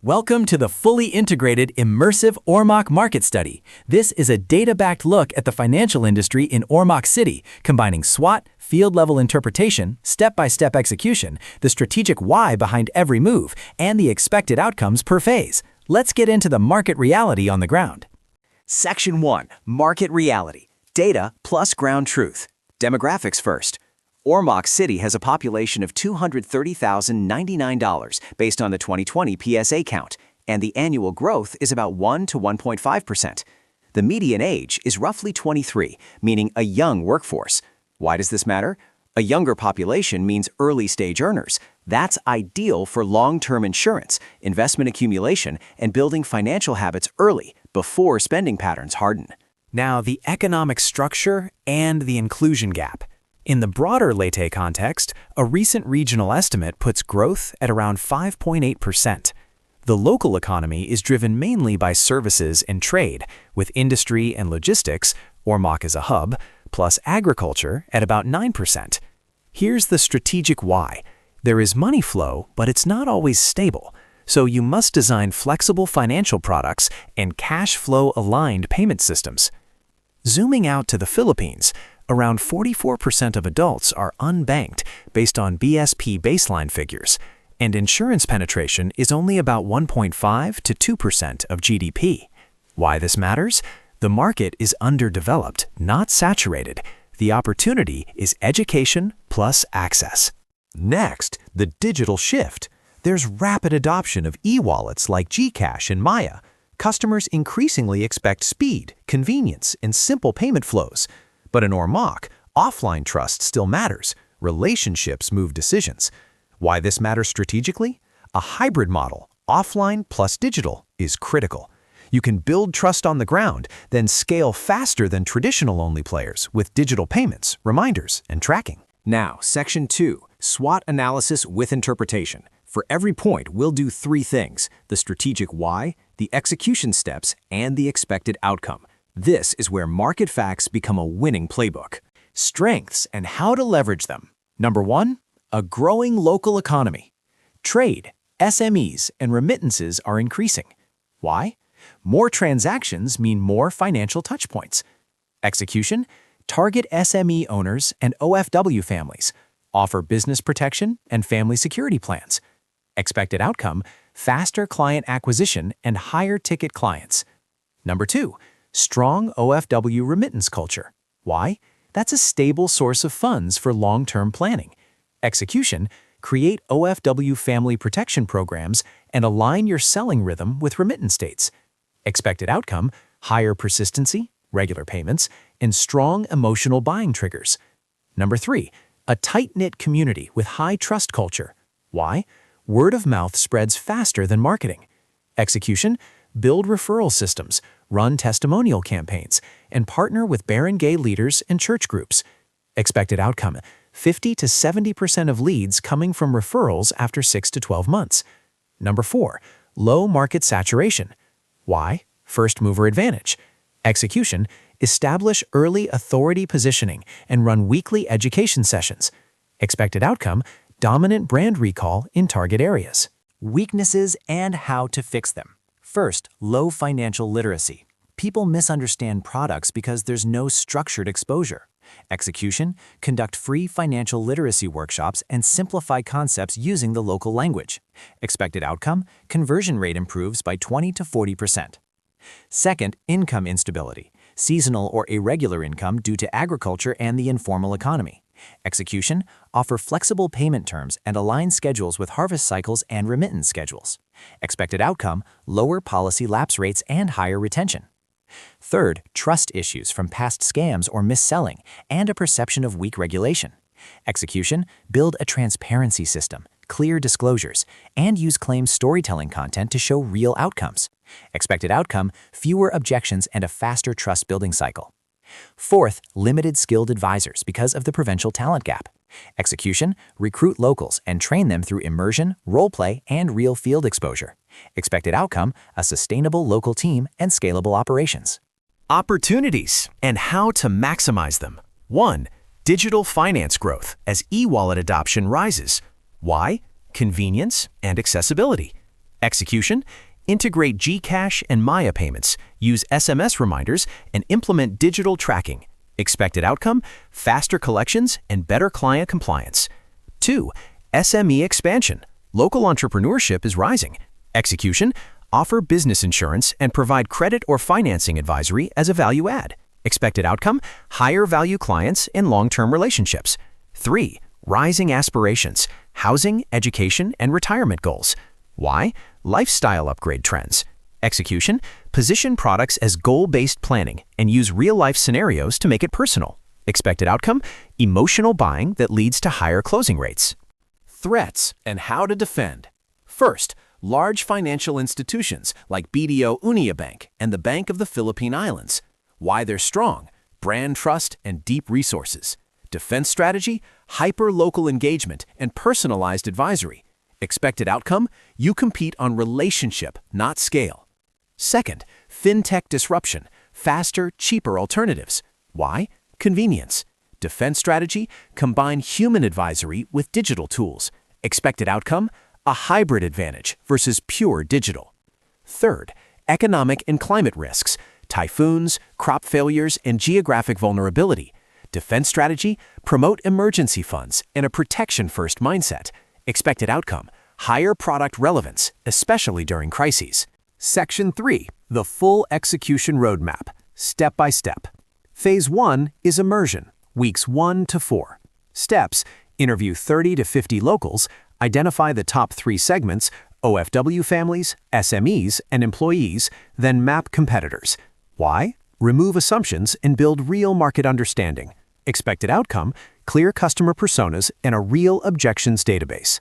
Welcome to the fully integrated, immersive Ormoc Market Study. This is a data-backed look at the financial industry in Ormoc City, combining SWOT, field-level interpretation, step-by-step execution, the strategic why behind every move, and the expected outcomes per phase. Let's get into the market reality on the ground. Section 1. Market Reality. Data plus ground truth. Demographics first. Ormoc City has a population of $230,099 based on the 2020 PSA count, and the annual growth is about 1 to 1.5%. The median age is roughly 23, meaning a young workforce. Why does this matter? A younger population means early-stage earners. That's ideal for long-term insurance, investment accumulation, and building financial habits early, before spending patterns harden. Now, the economic structure and the inclusion gap. In the broader Leyte context, a recent regional estimate puts growth at around 5.8%. The local economy is driven mainly by services and trade, with industry and logistics, Ormoc as a hub, plus agriculture at about 9%. Here's the strategic why. There is money flow, but it's not always stable, so you must design flexible financial products and cash flow aligned payment systems. Zooming out to the Philippines, around 44% of adults are unbanked based on BSP baseline figures, and insurance penetration is only about 1.5 to 2% of GDP. Why this matters? The market is underdeveloped, not saturated. The opportunity is education plus access. Next, the digital shift. There's rapid adoption of e-wallets like GCash and Maya. Customers increasingly expect speed, convenience, and simple payment flows. But in Ormoc, offline trust still matters. Relationships move decisions. Why this matters strategically? A hybrid model, offline plus digital, is critical. You can build trust on the ground, then scale faster than traditional-only players with digital payments, reminders, and tracking. Now, Section 2. SWOT Analysis with Interpretation. For every point, we'll do 3 things: the strategic why, the execution steps, and the expected outcome. This is where market facts become a winning playbook. Strengths and how to leverage them. Number 1, a growing local economy. Trade, SMEs, and remittances are increasing. Why? More transactions mean more financial touchpoints. Execution, target SME owners and OFW families. Offer business protection and family security plans. Expected outcome, faster client acquisition and higher ticket clients. Number 2, strong OFW remittance culture. Why? That's a stable source of funds for long-term planning. Execution, create OFW family protection programs and align your selling rhythm with remittance dates. Expected outcome, higher persistency, regular payments, and strong emotional buying triggers. Number 3, a tight-knit community with high trust culture. Why? Word of mouth spreads faster than marketing. Execution, build referral systems, run testimonial campaigns, and partner with barangay leaders and church groups. Expected outcome, 50 to 70% of leads coming from referrals after 6 to 12 months. Number 4, low market saturation. Why? First mover advantage. Execution, establish early authority positioning and run weekly education sessions. Expected outcome, dominant brand recall in target areas. Weaknesses and how to fix them. First, low financial literacy. People misunderstand products because there's no structured exposure. Execution, conduct free financial literacy workshops and simplify concepts using the local language. Expected outcome, conversion rate improves by 20 to 40%. Second, income instability. Seasonal or irregular income due to agriculture and the informal economy. Execution, offer flexible payment terms and align schedules with harvest cycles and remittance schedules. Expected outcome, lower policy lapse rates and higher retention. Third, trust issues from past scams or mis-selling and a perception of weak regulation. Execution, build a transparency system, clear disclosures, and use claims storytelling content to show real outcomes. Expected outcome, fewer objections and a faster trust building cycle. Fourth, limited skilled advisors because of the provincial talent gap. Execution, recruit locals and train them through immersion, role play, and real field exposure. Expected outcome, a sustainable local team and scalable operations. Opportunities and how to maximize them. 1. Digital finance growth as e-wallet adoption rises. Why? Convenience and accessibility. Execution: integrate GCash and Maya payments, use SMS reminders, and implement digital tracking. Expected outcome: faster collections and better client compliance. 2. SME expansion. Local entrepreneurship is rising. Execution: offer business insurance and provide credit or financing advisory as a value add. Expected outcome: higher value clients and long-term relationships. 3. Rising aspirations, housing, education, and retirement goals. Why? Lifestyle upgrade trends. Execution: position products as goal-based planning and use real-life scenarios to make it personal. Expected outcome: emotional buying that leads to higher closing rates. Threats and how to defend. First, large financial institutions like BDO Unibank and the Bank of the Philippine Islands. Why they're strong: brand trust and deep resources. Defense strategy: hyper-local engagement and personalized advisory. Expected outcome: you compete on relationship, not scale. Second, fintech disruption, faster, cheaper alternatives. Why? Convenience. Defense strategy: combine human advisory with digital tools. Expected outcome: a hybrid advantage versus pure digital. Third, economic and climate risks, typhoons, crop failures, and geographic vulnerability. Defense strategy: promote emergency funds and a protection-first mindset. Expected outcome: higher product relevance, especially during crises. Section 3. The full execution roadmap, step by step. Phase 1 is immersion, weeks 1 to 4. Steps: interview 30 to 50 locals, identify the top 3 segments, OFW families, SMEs, and employees, then map competitors. Why? Remove assumptions and build real market understanding. Expected outcome: clear customer personas and a real objections database.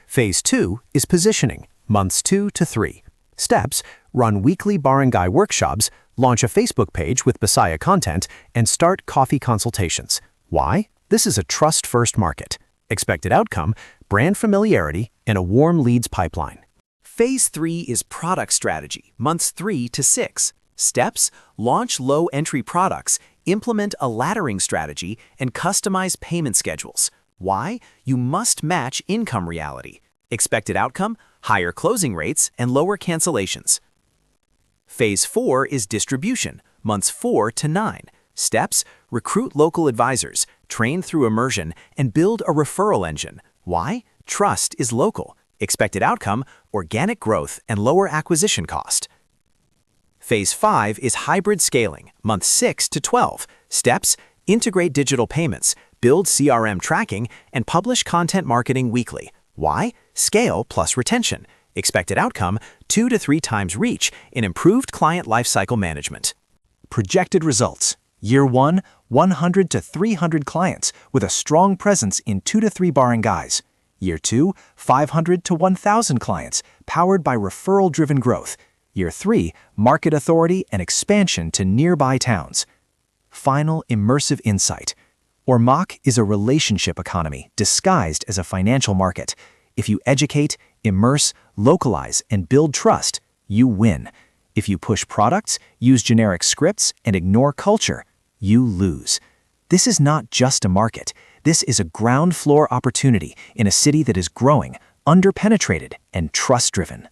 Phase 2 is positioning, months 2 to 3. Steps: run weekly barangay workshops, launch a Facebook page with Bisaya content, and start coffee consultations. Why? This is a trust-first market. Expected outcome: brand familiarity and a warm leads pipeline. Phase 3 is product strategy, months 3 to 6. Steps: launch low-entry products, implement a laddering strategy, and customize payment schedules. Why? You must match income reality. Expected outcome: higher closing rates and lower cancellations. Phase 4 is distribution, months 4 to 9. Steps: recruit local advisors, train through immersion, and build a referral engine. Why? Trust is local. Expected outcome: organic growth and lower acquisition cost. Phase 5 is hybrid scaling, months 6 to 12. Steps: integrate digital payments, build CRM tracking, and publish content marketing weekly. Why? Scale plus retention. Expected outcome: 2 to 3 times reach in improved client lifecycle management. Projected results. Year 1, 100 to 300 clients with a strong presence in 2 to 3 barangays. Year 2, 500 to 1,000 clients, powered by referral-driven growth. Year 3, market authority and expansion to nearby towns. Final immersive insight. Ormoc is a relationship economy disguised as a financial market. If you educate, immerse, localize, and build trust, you win. If you push products, use generic scripts, and ignore culture, you lose. This is not just a market. This is a ground floor opportunity in a city that is growing, underpenetrated, and trust-driven.